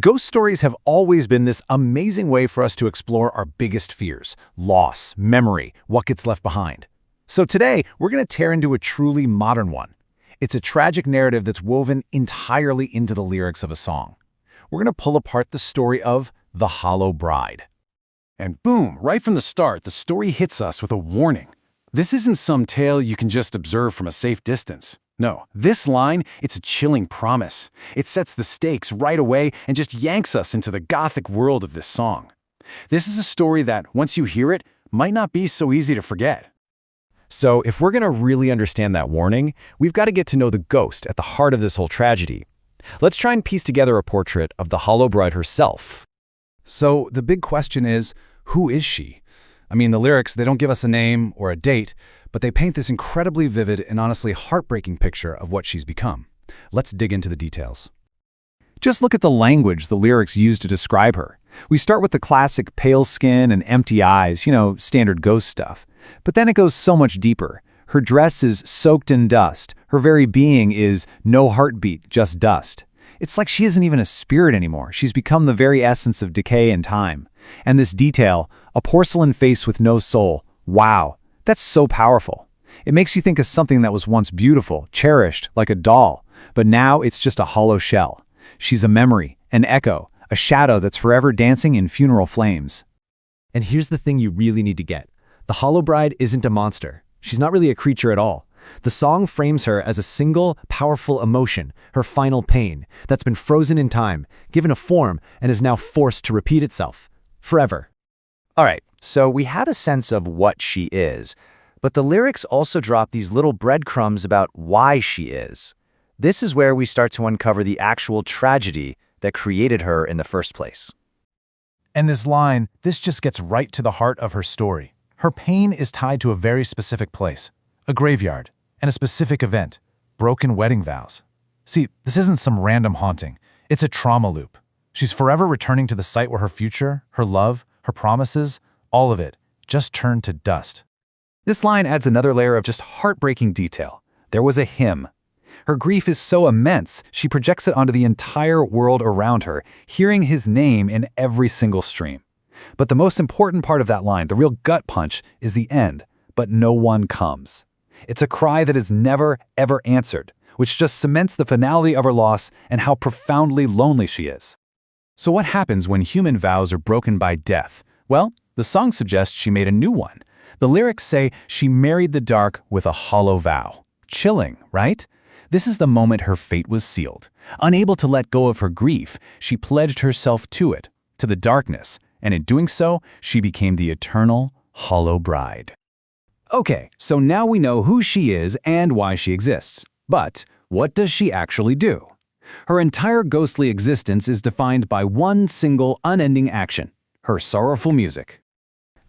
Ghost stories have always been this amazing way for us to explore our biggest fears: loss, memory, what gets left behind. So today, we're going to tear into a truly modern one. It's a tragic narrative that's woven entirely into the lyrics of a song. We're going to pull apart the story of the Hollow Bride. And boom, right from the start, the story hits us with a warning. This isn't some tale you can just observe from a safe distance. No, this line, it's a chilling promise. It sets the stakes right away and just yanks us into the Gothic world of this song. This is a story that, once you hear it, might not be so easy to forget. So if we're going to really understand that warning, we've got to get to know the ghost at the heart of this whole tragedy. Let's try and piece together a portrait of the Hollow Bride herself. So the big question is, who is she? I mean, the lyrics, they don't give us a name or a date, but they paint this incredibly vivid and honestly heartbreaking picture of what she's become. Let's dig into the details. Just look at the language the lyrics use to describe her. We start with the classic pale skin and empty eyes, standard ghost stuff. But then it goes so much deeper. Her dress is soaked in dust. Her very being is no heartbeat, just dust. It's like she isn't even a spirit anymore. She's become the very essence of decay and time. And this detail, a porcelain face with no soul, wow, that's so powerful. It makes you think of something that was once beautiful, cherished, like a doll, but now it's just a hollow shell. She's a memory, an echo, a shadow that's forever dancing in funeral flames. And here's the thing you really need to get. The Hollow Bride isn't a monster. She's not really a creature at all. The song frames her as a single, powerful emotion, her final pain, that's been frozen in time, given a form, and is now forced to repeat itself. Forever. All right, so we have a sense of what she is, but the lyrics also drop these little breadcrumbs about why she is. This is where we start to uncover the actual tragedy that created her in the first place. And this line, this just gets right to the heart of her story. Her pain is tied to a very specific place, a graveyard, and a specific event, broken wedding vows. See, this isn't some random haunting. It's a trauma loop. She's forever returning to the site where her future, her love, her promises, all of it, just turned to dust. This line adds another layer of just heartbreaking detail. There was a hymn. Her grief is so immense, she projects it onto the entire world around her, hearing his name in every single stream. But the most important part of that line, the real gut punch, is the end, but no one comes. It's a cry that is never, ever answered, which just cements the finality of her loss and how profoundly lonely she is. So what happens when human vows are broken by death? Well, the song suggests she made a new one. The lyrics say she married the dark with a hollow vow. Chilling, right? This is the moment her fate was sealed. Unable to let go of her grief, she pledged herself to it, to the darkness, and in doing so, she became the eternal Hollow Bride. Okay, so now we know who she is and why she exists. But what does she actually do? Her entire ghostly existence is defined by one single unending action: her sorrowful music.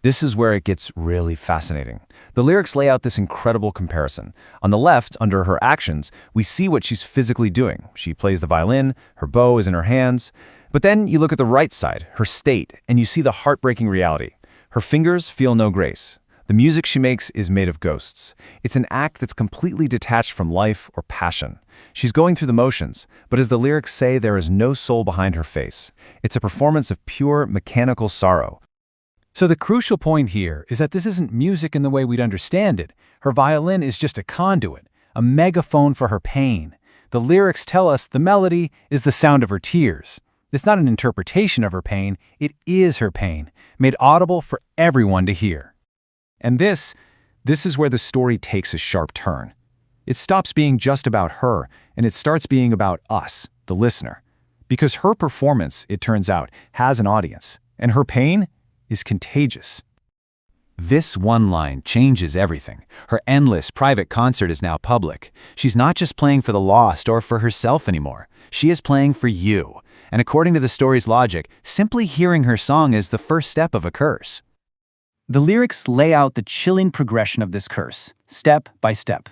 This is where it gets really fascinating. The lyrics lay out this incredible comparison. On the left, under her actions, we see what she's physically doing. She plays the violin, her bow is in her hands. But then you look at the right side, her state, and you see the heartbreaking reality. Her fingers feel no grace. The music she makes is made of ghosts. It's an act that's completely detached from life or passion. She's going through the motions, but as the lyrics say, there is no soul behind her face. It's a performance of pure mechanical sorrow. So the crucial point here is that this isn't music in the way we'd understand it. Her violin is just a conduit, a megaphone for her pain. The lyrics tell us the melody is the sound of her tears. It's not an interpretation of her pain, it is her pain, made audible for everyone to hear. And this is where the story takes a sharp turn. It stops being just about her, and it starts being about us, the listener. Because her performance, it turns out, has an audience, and her pain is contagious. This one line changes everything. Her endless private concert is now public. She's not just playing for the lost or for herself anymore. She is playing for you. And according to the story's logic, simply hearing her song is the first step of a curse. The lyrics lay out the chilling progression of this curse, step by step.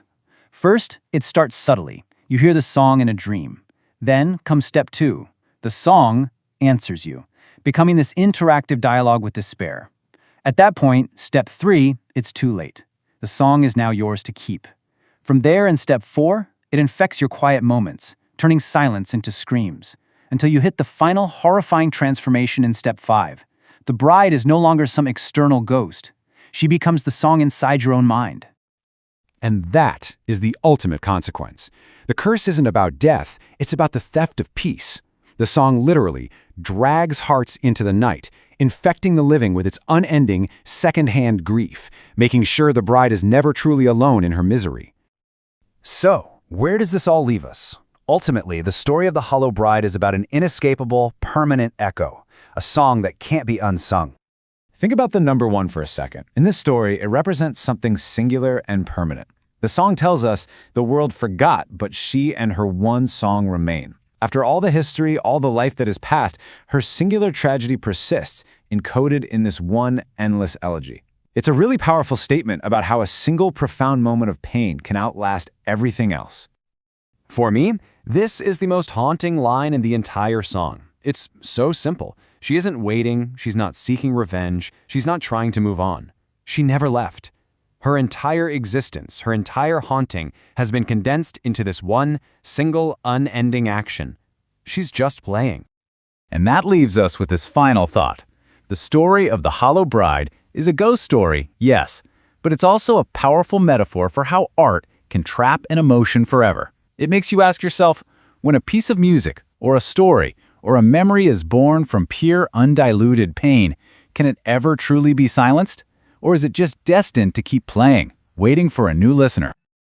First, it starts subtly. You hear the song in a dream. Then comes step 2. The song answers you, becoming this interactive dialogue with despair. At that point, step 3, it's too late. The song is now yours to keep. From there in step 4, it infects your quiet moments, turning silence into screams. until you hit the final horrifying transformation in step 5. The bride is no longer some external ghost. She becomes the song inside your own mind. And that is the ultimate consequence. The curse isn't about death, it's about the theft of peace. The song literally drags hearts into the night, infecting the living with its unending, second-hand grief, making sure the bride is never truly alone in her misery. So, where does this all leave us? Ultimately, the story of the Hollow Bride is about an inescapable, permanent echo, a song that can't be unsung. Think about the number 1 for a second. In this story, it represents something singular and permanent. The song tells us the world forgot, but she and her one song remain. After all the history, all the life that has passed, her singular tragedy persists, encoded in this one endless elegy. It's a really powerful statement about how a single profound moment of pain can outlast everything else. For me, this is the most haunting line in the entire song. It's so simple. She isn't waiting, she's not seeking revenge, she's not trying to move on. She never left. Her entire existence, her entire haunting, has been condensed into this one, single, unending action. She's just playing. And that leaves us with this final thought. The story of the Hollow Bride is a ghost story, yes, but it's also a powerful metaphor for how art can trap an emotion forever. It makes you ask yourself, when a piece of music, or a story, or a memory is born from pure, undiluted pain, can it ever truly be silenced? Or is it just destined to keep playing, waiting for a new listener?